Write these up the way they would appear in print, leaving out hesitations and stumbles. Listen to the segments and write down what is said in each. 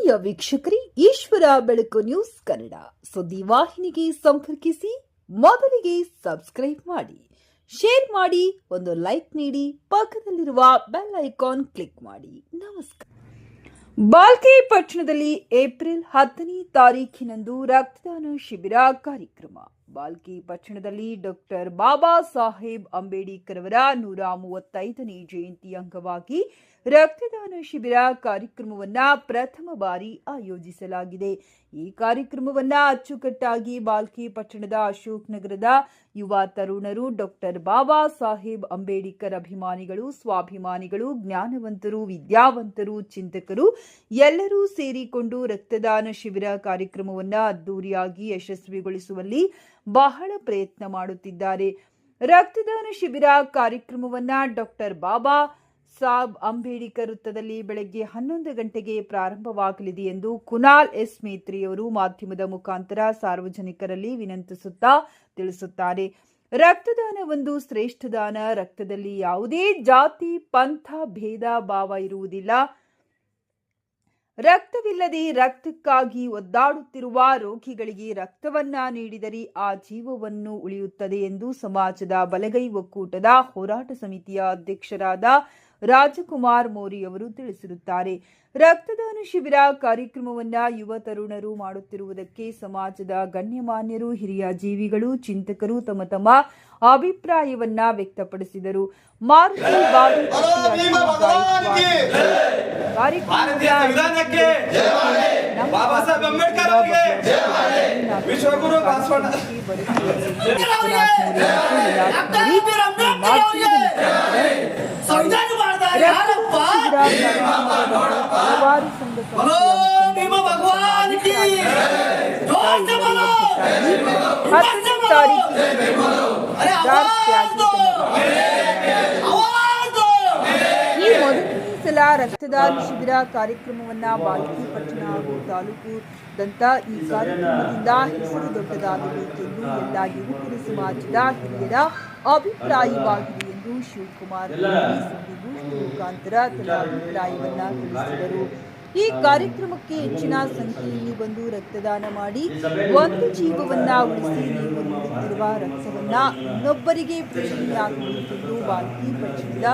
ಆತ್ಮೀಯ ವೀಕ್ಷಕರೇ, ಈಶ್ವರ ಬೆಳಕು ನ್ಯೂಸ್ ಕನ್ನಡ ಸುದ್ದಿ ವಾಹಿನಿಗೆ ಸಂಪರ್ಕಿಸಿ. ಮೊದಲಿಗೆ ಸಬ್ಸ್ಕ್ರೈಬ್ ಮಾಡಿ, ಶೇರ್ ಮಾಡಿ, ಒಂದು ಲೈಕ್ ನೀಡಿ, ಪಕ್ಕದಲ್ಲಿರುವ ಬೆಲ್ ಐಕಾನ್ ಕ್ಲಿಕ್ ಮಾಡಿ. ನಮಸ್ಕಾರ. ಬಾಲ್ಕಿ ಪಟ್ಟಣದಲ್ಲಿ ಏಪ್ರಿಲ್ 10ನೇ ತಾರೀಖಿನಂದು ರಕ್ತದಾನ ಶಿಬಿರ ಕಾರ್ಯಕ್ರಮ. ಬಾಲ್ಕಿ ಪಟ್ಟಣದಲ್ಲಿ ಡಾಕ್ಟರ್ ಬಾಬಾ ಸಾಹೇಬ್ ಅಂಬೇಡ್ಕರ್ ಅವರ 135ನೇ ಜಯಂತಿ ಅಂಗವಾಗಿ ರಕ್ತದಾನ ಶಿಬಿರ ಕಾರ್ಯಕ್ರಮವನ್ನು ಪ್ರಥಮ ಬಾರಿ ಆಯೋಜಿಸಲಾಗಿದೆ. ಈ ಕಾರ್ಯಕ್ರಮವನ್ನು ಅಚ್ಚುಕಟ್ಟಾಗಿ ಬಾಲ್ಕಿ ಪಟ್ಟಣದ ಅಶೋಕ್ ನಗರದ ಯುವ ತರುಣರು, ಡಾಕ್ಟರ್ ಬಾಬಾ ಸಾಹೇಬ್ ಅಂಬೇಡ್ಕರ್ ಅಭಿಮಾನಿಗಳು, ಸ್ವಾಭಿಮಾನಿಗಳು, ಜ್ಞಾನವಂತರು, ವಿದ್ಯಾವಂತರು, ಚಿಂತಕರು ಎಲ್ಲರೂ ಸೇರಿಕೊಂಡು ರಕ್ತದಾನ ಶಿಬಿರ ಕಾರ್ಯಕ್ರಮವನ್ನು ಅದ್ದೂರಿಯಾಗಿ ಯಶಸ್ವಿಗೊಳಿಸುವಲ್ಲಿ ಬಹಳ ಪ್ರಯತ್ನ ಮಾಡುತ್ತಿದ್ದಾರೆ. ರಕ್ತದಾನ ಶಿಬಿರ ಕಾರ್ಯಕ್ರಮವನ್ನು ಡಾಕ್ಟರ್ ಬಾಬಾ ಸಾಹೇಬ್ ಅಂಬೇಡ್ಕರ್ ವೃತ್ತದಲ್ಲಿ ಬೆಳಗ್ಗೆ 11 ಗಂಟೆಗೆ ಪ್ರಾರಂಭವಾಗಲಿದೆ ಎಂದು ಕುನಾಲ್ ಎಸ್ ಮೇತ್ರಿಯವರು ಮಾಧ್ಯಮದ ಮುಖಾಂತರ ಸಾರ್ವಜನಿಕರಲ್ಲಿ ವಿನಂತಿಸುತ್ತಾ ತಿಳಿಸುತ್ತಾರೆ. ರಕ್ತದಾನ ಒಂದು ಶ್ರೇಷ್ಠ ದಾನ. ರಕ್ತದಲ್ಲಿ ಯಾವುದೇ ಜಾತಿ, ಪಂಥ, ಭೇದ ಭಾವ ಇರುವುದಿಲ್ಲ. ರಕ್ತವಿಲ್ಲದೆ ರಕ್ತಕ್ಕಾಗಿ ಒದ್ದಾಡುತ್ತಿರುವ ರೋಗಿಗಳಿಗೆ ರಕ್ತವನ್ನ ನೀಡಿದರೆ ಆ ಜೀವವನ್ನು ಉಳಿಯುತ್ತದೆ ಎಂದು ಸಮಾಜದ ಬಲಗೈ ಒಕ್ಕೂಟದ ಹೋರಾಟ ಸಮಿತಿಯ ಅಧ್ಯಕ್ಷರಾದ ರಾಜಕುಮಾರ್ ಮೋರಿ ಅವರು ತಿಳಿಸಿರುತ್ತಾರೆ. ರಕ್ತದಾನ ಶಿಬಿರ ಕಾರ್ಯಕ್ರಮವನ್ನು ಯುವ ತರುಣರು ಮಾಡುತ್ತಿರುವುದಕ್ಕೆ ಸಮಾಜದ ಗಣ್ಯಮಾನ್ಯರು, ಹಿರಿಯ ಜೀವಿಗಳು, ಚಿಂತಕರು ತಮ್ಮ ತಮ್ಮ ಅಭಿಪ್ರಾಯವನ್ನ ವ್ಯಕ್ತಪಡಿಸಿದರು. ರಕ್ತದಾನ ಶಿಬಿರ ಕಾರ್ಯಕ್ರಮವನ್ನ ಬಾಲ್ಕಿ ಪಟ್ಟಣ ಹಾಗೂ ತಾಲೂಕುದಂತ ಈ ಕಾರ್ಯಕ್ರಮದಿಂದ ಹೆಸರು ದೊಡ್ಡದಾಗಬೇಕೆಂದು ಎಲ್ಲ ಯುವಕರ ಸಮಾಜದ ಹಿರಿಯರ ಅಭಿಪ್ರಾಯವಾಗಿದೆ ಎಂದು ಶಿವಕುಮಾರ್ ಸುದ್ದಿಗೋಷ್ಠಿ ಮುಖಾಂತರ ತನ್ನ ಅಭಿಪ್ರಾಯವನ್ನ ತಿಳಿಸಿದರು. ಈ ಕಾರ್ಯಕ್ರಮಕ್ಕೆ ಹೆಚ್ಚಿನ ಸಂಖ್ಯೆಯಲ್ಲಿ ಬಂದು ರಕ್ತದಾನ ಮಾಡಿ ಒಂದು ಜೀವವನ್ನ ಉಳಿಸಿ ನೀವು ನೀಡುತ್ತಿರುವ ರಕ್ತವನ್ನ ಇನ್ನೊಬ್ಬರಿಗೆ ಪ್ರೇರಣೆಯಾಗಬೇಕೆಂದು ಬಾಲ್ಕಿ ಪಟ್ಟಣದ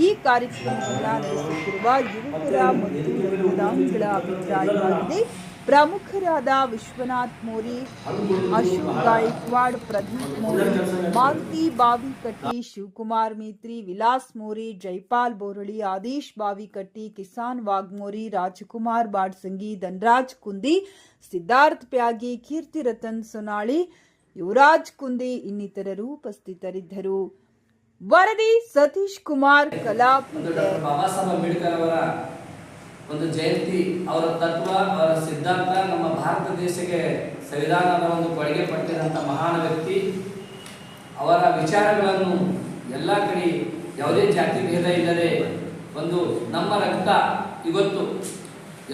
ಈ ಕಾರ್ಯಕ್ರಮವನ್ನ ನಡೆಸುತ್ತಿರುವ ಯುವಕರ ಮತ್ತು ರಕ್ತದಾನಿಗಳ ಅಭಿಪ್ರಾಯವಾಗಿದೆ. ಪ್ರಮುಖರಾದ ವಿಶ್ವನಾಥ್ ಮೋರಿ, ಅಶೋಕ್ ಗಾಯಕ್ವಾಡ್, ಪ್ರದೀಪ್ ಮೋರಿ, ಮಾರುತಿ ಬಾವಿಕಟ್ಟಿ, ಶಿವಕುಮಾರ್ ಮೇತ್ರಿ, ವಿಲಾಸ್ ಮೋರಿ, ಜೈಪಾಲ್ ಬೋರಳಿ, ಆದೇಶ್ ಬಾವಿಕಟ್ಟಿ, ಕಿಸಾನ್ ವಾಗ್ಮೋರಿ, ರಾಜಕುಮಾರ್ ಬಾಡ್ಸಂಗಿ, ಧನರಾಜ್ ಕುಂದಿ, ಸಿದ್ಧಾರ್ಥ್ ಪ್ಯಾಗೆ, ಕೀರ್ತಿ ರತನ್ ಸೊನಾಳಿ, ಯುವರಾಜ್ ಕುಂದಿ ಇನ್ನಿತರರು ಉಪಸ್ಥಿತರಿದ್ದರು. ವರದಿ ಸತೀಶ್ ಕುಮಾರ್ ಕಲಾಪ್. ಒಂದು ಜಯಂತಿ, ಅವರ ತತ್ವ, ಅವರ ಸಿದ್ಧಾಂತ ನಮ್ಮ ಭಾರತ ದೇಶಕ್ಕೆ ಸಂವಿಧಾನದ ಒಂದು ಕೊಡುಗೆ ಪಟ್ಟಿದಂಥ ಮಹಾನ್ ವ್ಯಕ್ತಿ. ಅವರ ವಿಚಾರಗಳನ್ನು ಎಲ್ಲ ಕಡೆ ಯಾವುದೇ ಜಾತಿ ಭೇದ ಇಲ್ಲದೆ ಒಂದು ನಮ್ಮ ರಕ್ತ ಇವತ್ತು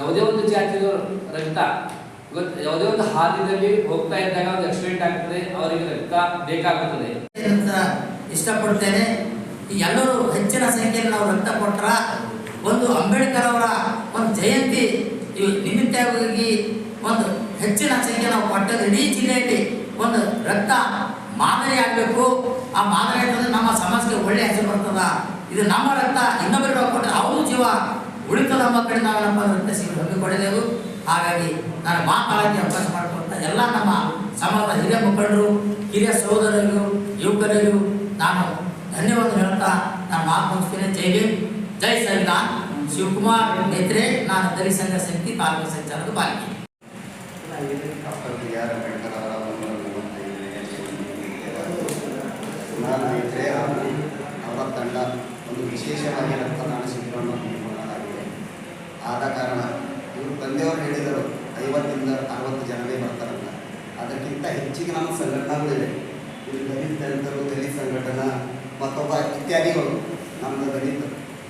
ಯಾವುದೇ ಒಂದು ಜಾತಿಯ ರಕ್ತ ಇವತ್ತು ಯಾವುದೇ ಒಂದು ಹಾದಿಯಲ್ಲಿ ಹೋಗ್ತಾ ಇದ್ದಾಗ ಒಂದು ಆಕ್ಸಿಡೆಂಟ್ ಆಗ್ತದೆ, ಅವರಿಗೆ ರಕ್ತ ಬೇಕಾಗುತ್ತದೆ ಅಂತ ಇಷ್ಟಪಡ್ತೇನೆ. ಎಲ್ಲರೂ ಹೆಚ್ಚಿನ ಸಂಖ್ಯೆಯಲ್ಲಿ ನಾವು ರಕ್ತ ಕೊಟ್ರ ಒಂದು ಅಂಬೇಡ್ಕರ್ ಅವರ ಒಂದು ಜಯಂತಿ ನಿಮಿತ್ತವಾಗಿ ಒಂದು ಹೆಚ್ಚಿನ ಸಂಖ್ಯೆ ನಾವು ಕೊಟ್ಟದ್ದು ಇಡೀ ಜಿಲ್ಲೆಯಲ್ಲಿ ಒಂದು ರಕ್ತ ಮಾದರಿ ಆಗಬೇಕು. ಆ ಮಾದರಿ ಅಂತಂದ್ರೆ ನಮ್ಮ ಸಮಾಜಕ್ಕೆ ಒಳ್ಳೆ ಹೆಸರು ಬರ್ತದ. ಇದು ನಮ್ಮ ರಕ್ತ ಇನ್ನೊಬ್ಬರಿಗೆ ಕೊಟ್ಟರೆ ಅವ್ರ ಜೀವ ಉಳಿತದ ಮಕ್ಕಳಿಗೆ ನಾವೆಲ್ಲಪ್ಪ ರಕ್ತ ಸಿಗಲು ಹಮ್ಮಿಕೊಂಡಿದ್ದೆವು. ಹಾಗಾಗಿ ನಾನು ಮಾತಾಡೋಕ್ಕೆ ಅವಕಾಶ ಮಾಡಿಕೊಡ್ತಾ ಎಲ್ಲ ನಮ್ಮ ಸಮಾಜದ ಹಿರಿಯ ಮುಖಂಡರು, ಹಿರಿಯ ಸಹೋದರರು, ಯುವಕರಿಗೂ ನಾನು ಧನ್ಯವಾದ ಹೇಳ್ತಾ ನಾನು ಮಾತು ಮುಗಿಸ್ತೇನೆ. ಜೈ ಭೀಮ್, ಜೈ ಸಂವಿಧಾನ್. ಶಿವಕುಮಾರ್ ಮೇತ್ರೆ, ನಾನು ದಲಿತ ಸಂಘ ಸಮಿತಿ ತಾಲೂಕು ಸಂಚಾಲಕ ಬಾಲ್ಕಿ. ಅವರ ತಂಡ ಒಂದು ವಿಶೇಷವಾಗಿ ರಕ್ತದಾನ ಶಿಬಿರವನ್ನು ಹಮ್ಮಿಕೊಳ್ಳಲಾಗಿದೆ. ಆದ ಕಾರಣ ಇವರು ತಂದೆಯವರು ಹೇಳಿದರು 50ರಿಂದ 60 ಜನರೇ ಬರ್ತಾರಲ್ಲ, ಅದಕ್ಕಿಂತ ಹೆಚ್ಚಿಗೆ ನಮ್ಮ ಸಂಘಟನೆಗಳಿವೆ. ಇಲ್ಲಿ ದಲಿತರು, ದಲಿತ ಸಂಘಟನಾ ಮತ್ತೊಬ್ಬ ಇತ್ಯಾದಿಗಳು ನಮ್ಮ ದಲಿತ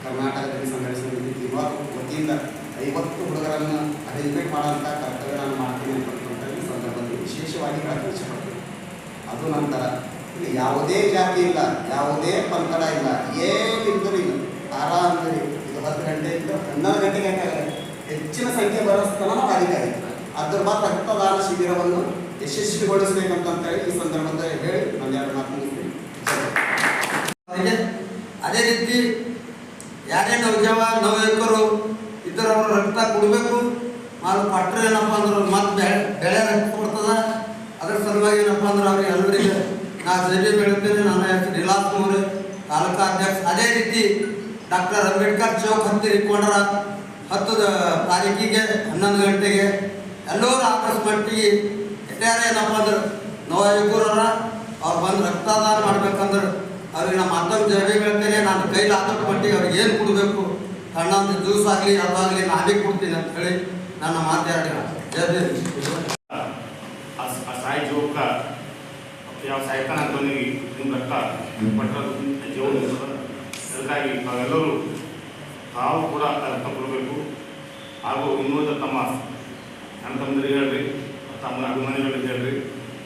ಕರ್ನಾಟಕ ದಲಿತ ಸಂಘರ್ಷ ಸಮಿತಿ ವತಿಯಿಂದ 50 ಹುಡುಗರನ್ನು ಅರೇಂಜ್ಮೆಂಟ್ ಮಾಡೋಂಥ ಕರ್ತವ್ಯ ನಾನು ಮಾಡ್ತೀನಿ ಅಂತಕ್ಕಂಥ ಈ ಸಂದರ್ಭದಲ್ಲಿ ವಿಶೇಷವಾಗಿ ತಿಳಿಸಪಡ್ತೀನಿ. ಅದು ನಂತರ ಇಲ್ಲಿ ಯಾವುದೇ ಜಾತಿ ಇಲ್ಲ, ಯಾವುದೇ ಪಂಥಡ ಇಲ್ಲ, ಏನಿದ್ದರೂ ಇಲ್ಲ, ಆರಾಮದಲ್ಲಿ ಇದು 10 ಗಂಟೆಯಿಂದ 11 ಗಂಟೆಗೆ ಹೆಚ್ಚು ಹೆಚ್ಚಿನ ಸಂಖ್ಯೆ ಬರೋಸ್ತನ ನಾವು ಅಧಿಕಾರಿಗಳು ಅದ್ರ ಮಾತ್ರ ರಕ್ತದಾನ ಶಿಬಿರವನ್ನು ಯಶಸ್ವಿಗೊಳಿಸಬೇಕಂತ ಹೇಳಿ ಈ ಸಂದರ್ಭದಲ್ಲಿ ಹೇಳಿ ನಾನು ಎರಡು ಮಾತು ಮುಗಿಸ್ತೀನಿ. ಅದೇ ರೀತಿ ಯಾರೇ ನವಯುವಕರು ಇದ್ದರೆ ಅವರು ರಕ್ತ ಕೊಡಬೇಕು. ಅದು ಕೊಟ್ಟರೆ ಏನಪ್ಪ ಅಂದ್ರೆ ಮತ್ತೆ ಬೆಳೆ ರಕ್ತ ಕೊಡ್ತದ. ಅದ್ರ ಸಲುವಾಗಿ ಏನಪ್ಪ ಅಂದ್ರೆ ಅವ್ರಿಗೆ ಎಲ್ಲರಿಗೆ ನಾ ಜೈ ಬೆಳಿತೇನೆ. ನನ್ನ ಹೆಸರು ವಿಲಾಸ್ ಕುಮಾರ್, ತಾಲೂಕಾ ಅಧ್ಯಕ್ಷ. ಅದೇ ರೀತಿ ಡಾಕ್ಟರ್ ಅಂಬೇಡ್ಕರ್ ಚೌಕ್ ಹತ್ತಿರ ಇಟ್ಕೊಂಡ್ರ 10 ತಾರೀಕಿಗೆ 11 ಗಂಟೆಗೆ ಎಲ್ಲರೂ ಆಕರ್ಷ ಮಟ್ಟಿಗೆ ಯಾರ್ಯಾರು ಏನಪ್ಪ ಅಂದ್ರೆ ನವಯುವಕರವ್ರ ಅವ್ರು ಬಂದು ರಕ್ತದಾನ ಮಾಡ್ಬೇಕಂದ್ರೆ ಅವ್ರಿಗೆ ನಾನು ಮತ್ತೊಂದು ಜೈ ಬೆಳಿತೇನೆ. ನಾನು ಕೈಲಿ ಆದಷ್ಟು ಮಟ್ಟಿಗೆ ಅವ್ರಿಗೆ ಏನು ಕೊಡಬೇಕು, ಸಣ್ಣ ಜ್ಯೂಸ್ ಆಗಲಿ ಅದಾಗಲಿ ನಾನೇ ಕೊಡ್ತೀನಿ ಅಂತ ಹೇಳಿ ನನ್ನ ಮಾತಾಡಿ साय जोग का ಯಾವ ಸಾಯಕನ ಧ್ವನಿಗೆ ನಿಮ್ಮ ರಕ್ತ ಪಟ್ಟರ ಜೀವನ ಅದಕ್ಕಾಗಿ ನಾವೆಲ್ಲರೂ ತಾವು ಕೂಡ ರಕ್ತ ಕೊಡಬೇಕು. ಹಾಗೂ ಇನ್ನುಳಿದ ತಮ್ಮ ಅಣ್ಣ ತಮ್ಮಂದಿರಿಗೆ ಹೇಳ್ರಿ, ತಮ್ಮ ಅಭಿಮಾನಿಗಳಿಗೆ ಹೇಳ್ರಿ,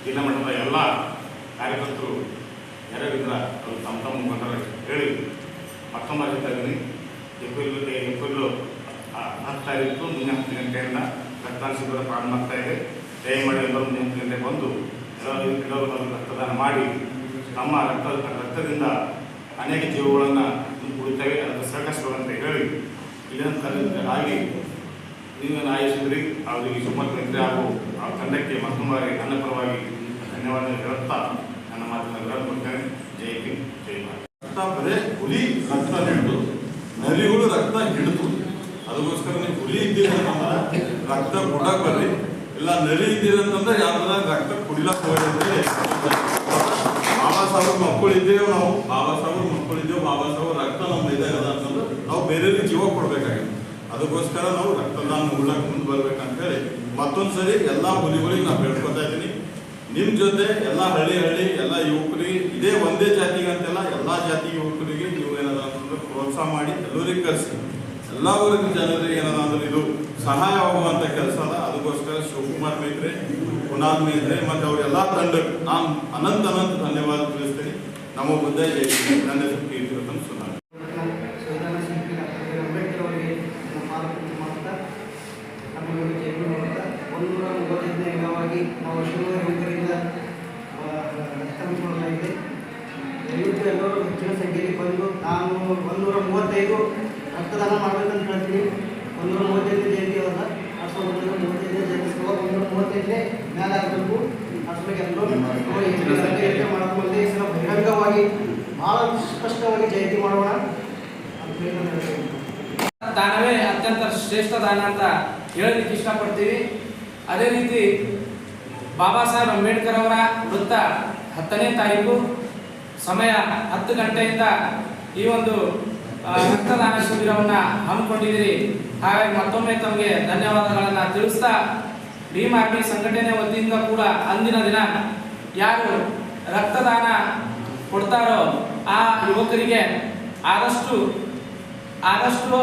ಜಿಲ್ಲಾ ಮಟ್ಟದ ಎಲ್ಲ ಕಾರ್ಯಕರ್ತರು ಯಾರ್ಯಾರಿದ್ರ ಅವರು ತಮ್ಮ ತಮ್ಮ ಮುಖಂಡರ ಹೇಳಿ ಮತ್ತೊಮ್ಮೆ ಹೇಳ್ತಾ ಇದ್ದೀನಿ. ಏಪ್ರಿಲ್ 10 ತಾರೀಕು ಮುಂಜಾನೆ 10 ಗಂಟೆಯಿಂದ ರಕ್ತದಾನ ಶಿಬಿರ ಪ್ರಾರಂಭ ಆಗ್ತಾ ಇದೆ. ದಯಮಾಡಿ ಎಲ್ಲರೂ ಮುಂಜಾನೆ 10 ಗಂಟೆಗೆ ಬಂದು ಎಲ್ಲರೂ ರಕ್ತದಾನ ಮಾಡಿ ನಮ್ಮ ರಕ್ತದಿಂದ ಅನೇಕ ಜೀವಗಳನ್ನು ಉಳಿತೇವೆ, ಅದಕ್ಕೆ ಸಹಕರಿಸಬೇಕಂತ ಹೇಳಿ ಇದನ್ನು ಆಗಿ ನೀವೇನು ಆಯೋಜಿಸಿದ್ರಿ ಅವರಿಗೆ ಸುಮಾರು ಮಿತ್ರ ಹಾಗೂ ಆ ತಂಡಕ್ಕೆ ಮತ್ತೊಮ್ಮೆ ನನ್ನ ಪರವಾಗಿ ಧನ್ಯವಾದ ಹೇಳುತ್ತಾ ನನ್ನ ಮಾತನ್ನು ವಿರಾಮಕೊಡ್ತೇನೆ. ಜೈ ಹಿಂದ್, ಜೈ ಭಾರತ್. ರಕ್ತ ಬರೇ ಹುಲಿ ರಕ್ತ ಹಿಡಿದು ನರಿಗಳು ರಕ್ತ ಹಿಡಿದು ಅದಕ್ಕೋಸ್ಕರ ನೀವು ಹುಲಿ ಇದ್ದೀರಂತಂದ್ರೆ ರಕ್ತ ಕೊಡಕ್ಕೆ ಬರ್ರಿ, ಇಲ್ಲ ನರಿ ಇದ್ದೀರಂತಂದ್ರೆ ಯಾವ್ದಾರ ರಕ್ತ ಕುಡಿಲಕ್ಕೆ ಹೋಗಿ. ಬಾಬಾ ಸಾಹೇಬ್ ಮಕ್ಕಳಿದ್ದೇವೆ ನಾವು, ಬಾಬಾ ಸಾಹೇಬ್ ರಕ್ತ ನಮ್ಮ ಇದಾಗದ ಅಂತಂದ್ರೆ ನಾವು ಬೇರೆಯವ್ರಿಗೆ ಜೀವ ಕೊಡ್ಬೇಕಾಗಿದೆ. ಅದಕ್ಕೋಸ್ಕರ ನಾವು ರಕ್ತದಾನ ಉಳ್ಳಕ್ಕೆ ಮುಂದೆ ಬರ್ಬೇಕಂತ ಹೇಳಿ ಮತ್ತೊಂದು ಸರಿ ಎಲ್ಲ ಹುಲಿಗಳಿಗೆ ನಾನು ಬೇಡ್ಕೊತಾ ಇದ್ದೀನಿ. ನಿಮ್ಮ ಜೊತೆ ಎಲ್ಲ ಹಳ್ಳಿ ಎಲ್ಲ ಯುವಕರಿಗೆ ಇದೇ ಒಂದೇ ಜಾತಿಗೆ ಅಂತೆಲ್ಲ ಎಲ್ಲ ಜಾತಿ ಯುವಕರಿಗೆ ನೀವು ಏನಾದ್ರು ಅಂತಂದ್ರೆ ಪ್ರೋತ್ಸಾಹ ಮಾಡಿ ಎಲ್ಲರಿಗೆ ಕರೆಸಿ ಎಲ್ಲ ವರ್ಗ ಜನರಿಗೆ ಏನಾದ್ರು ಅಂದ್ರೆ ಇದು ಸಹಾಯವಾಗುವಂಥ ಕೆಲಸ ಅದ. ಅದಕ್ಕೋಸ್ಕರ ಶಿವಕುಮಾರ್ ಮೇತ್ರೆ, ಕುನಾಲ್ ಮೇತ್ರೆ ಮತ್ತು ಅವರೆಲ್ಲ ತಂಡಕ್ಕೆ ನಾನು ಅನಂತ ಧನ್ಯವಾದ ತಿಳಿಸ್ತೀನಿ. ನಮ್ಮ ಬುದ್ಧ ಜೈ. ನನ್ನ ಹೆಸರು ಕೀರ್ತಿರತನ್ ಸುನಾಲ್. ಸಂವಿಧಾನ ಶಿಲ್ಪಿ ಡಾಕ್ಟರ್ ಅಂಬೇಡ್ಕರ್ ಅವರಿಗೆ ನಮ್ಮ ಮಾತುಕತೆ ಮಾಡುತ್ತಾ ನಮ್ಮಗಳಿಗೆ ಜೈಲು ಮಾಡುತ್ತಾ 135ನೇ ಅಂಗವಾಗಿ ನಾವು ಶಿವಕರಿಂದ ರಕ್ತ ಹಂಚಿಕೊಳ್ಳಲಾಗಿದೆ. ದಯವಿಟ್ಟು ಎಲ್ಲರೂ ಹೆಚ್ಚಿನ ಸಂಖ್ಯೆಯಲ್ಲಿ ಬಂದು ನಾನು 135 ರಕ್ತದಾನ ಮಾಡಬೇಕಂತ ಹೇಳ್ತೀನಿ. 135 ಜಯಂತಿ ಅವರ 1935 ಜಯಂತಿ 135ನೇ ಮೇಲೆ ಆಗಬೇಕು. ಅಷ್ಟೊಂದು ಎಲ್ಲರೂ ಹೆಚ್ಚಿನ ಸಂಖ್ಯೆಯಲ್ಲಿ ಮಾಡಿಕೊಂಡೆ ಈ ಸಲ ಬಹಿರಂಗವಾಗಿ ಭಾಳ ಸ್ಪಷ್ಟವಾಗಿ ಜಯಂತಿ ಮಾಡೋಣ ಅಂತ ಹೇಳಿ ದಾನವೇ ಅತ್ಯಂತ ಶ್ರೇಷ್ಠ ದಾನ ಅಂತ ಹೇಳಲಿಕ್ಕೆ ಇಷ್ಟಪಡ್ತೀವಿ. ಅದೇ ರೀತಿ ಬಾಬಾ ಸಾಹೇಬ್ ಅಂಬೇಡ್ಕರ್ ಅವರ ವೃತ್ತ 10ನೇ ತಾರೀಕು ಸಮಯ 10 ಗಂಟೆಯಿಂದ ಈ ಒಂದು ರಕ್ತದಾನ ಶಿಬಿರವನ್ನು ಹಮ್ಮಿಕೊಂಡಿದ್ದೀರಿ. ಹಾಗಾಗಿ ಮತ್ತೊಮ್ಮೆ ತಮಗೆ ಧನ್ಯವಾದಗಳನ್ನು ತಿಳಿಸ್ತಾ ಭೀಮ್ ಆರ್ಮಿ ಸಂಘಟನೆ ವತಿಯಿಂದ ಕೂಡ ಅಂದಿನ ದಿನ ಯಾರು ರಕ್ತದಾನ ಕೊಡ್ತಾರೋ ಆ ಯುವಕರಿಗೆ ಆದಷ್ಟು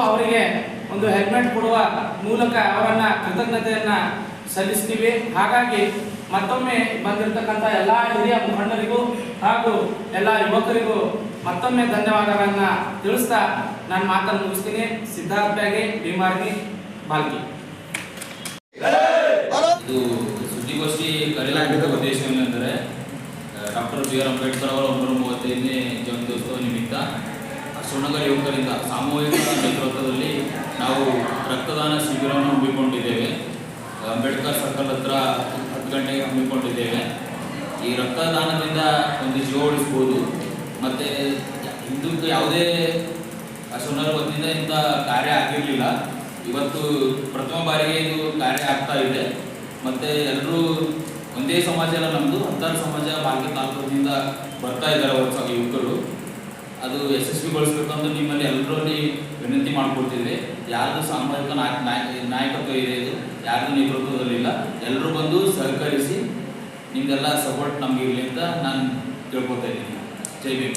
ಅವರಿಗೆ ಒಂದು ಹೆಲ್ಮೆಟ್ ಕೊಡುವ ಮೂಲಕ ಅವರನ್ನ ಕೃತಜ್ಞತೆಯನ್ನ ಸಲ್ಲಿಸ್ತೀವಿ. ಹಾಗಾಗಿ ಮತ್ತೊಮ್ಮೆ ಬಂದಿರತಕ್ಕಂಥ ಎಲ್ಲ ಹಿರಿಯ ಮುಖಂಡರಿಗೂ ಹಾಗೂ ಎಲ್ಲ ಯುವಕರಿಗೂ ಮತ್ತೊಮ್ಮೆ ಧನ್ಯವಾದಗಳನ್ನ ತಿಳಿಸ್ತಾ ನಾನು ಮಾತನ್ನು ಮುಗಿಸ್ತೀನಿ. ಸಿದ್ಧಾರ್ಥ ಬ್ಯಾಗೆ, ಭೀಮ್ ಆರ್ಮಿ, ಬಾಲ್ಕಿ. ಇದು ಸುದ್ದಿಗೋಷ್ಠಿ ಕರೆಯಲಾಗಿದ್ದ ಉದ್ದೇಶ ಏನೆಂದರೆ ಡಾಕ್ಟರ್ BR ಅಂಬೇಡ್ಕರ್ ಅವರ 135ನೇ ಜಯಂತ್ಯೋತ್ಸವ ನಿಮಿತ್ತ ಶಿವನಗರ ಯುವಕರಿಂದ ಸಾಮೂಹಿಕ ನೇತೃತ್ವದಲ್ಲಿ ನಾವು ರಕ್ತದಾನ ಶಿಬಿರವನ್ನು ಹಮ್ಮಿಕೊಂಡಿದ್ದೇವೆ. ಅಂಬೇಡ್ಕರ್ ಸರ್ಕಲ್ ಹತ್ರ 10 ಗಂಟೆಗೆ ಹಮ್ಮಿಕೊಂಡಿದ್ದೇವೆ. ಈ ರಕ್ತದಾನದಿಂದ ಒಂದು ಜೀವ ಉಳಿಸ್ಬೋದು. ಮತ್ತು ಇದಕ್ಕೆ ಯಾವುದೇ ಶಿವನಗರ ವತಿಯಿಂದ ಇಂಥ ಕಾರ್ಯ ಆಗಿರಲಿಲ್ಲ. ಇವತ್ತು ಪ್ರಥಮ ಬಾರಿಗೆ ಇದು ಕಾರ್ಯ ಆಗ್ತಾ ಇದೆ. ಮತ್ತು ಎಲ್ಲರೂ ಒಂದೇ ಸಮಾಜ ಎಲ್ಲ ನಮ್ಮದು 10 ಸಮಾಜ ಬಾಲ್ಕಿ ತಾಲೂಕಿನಿಂದ ಬರ್ತಾ ಇದ್ದಾರೆ ವರ್ಷ ಯುವಕರು. ಅದು ಯಶಸ್ವಿಗೊಳಿಸ್ಬೇಕಂತ ನಿಮ್ಮಲ್ಲಿ ಎಲ್ಲರಲ್ಲಿ ವಿನಂತಿ ಮಾಡ್ಕೊಳ್ತಿದ್ವಿ. ಯಾರ್ದು ಸಾಮಾಜಿಕ ನಾಯಕತ್ವ ಇದೆ, ಇದು ಯಾರ್ದು ನೇತೃತ್ವದಲ್ಲಿಲ್ಲ. ಎಲ್ಲರೂ ಬಂದು ಸಹಕರಿಸಿ ನಿಮ್ದೆಲ್ಲ ಸಪೋರ್ಟ್ ನಮಗಿರಲಿ ಅಂತ ನಾನು ಕೇಳ್ಕೊತಾ ಇದ್ದೀನಿ. ಜೈ ಭೀಮ್.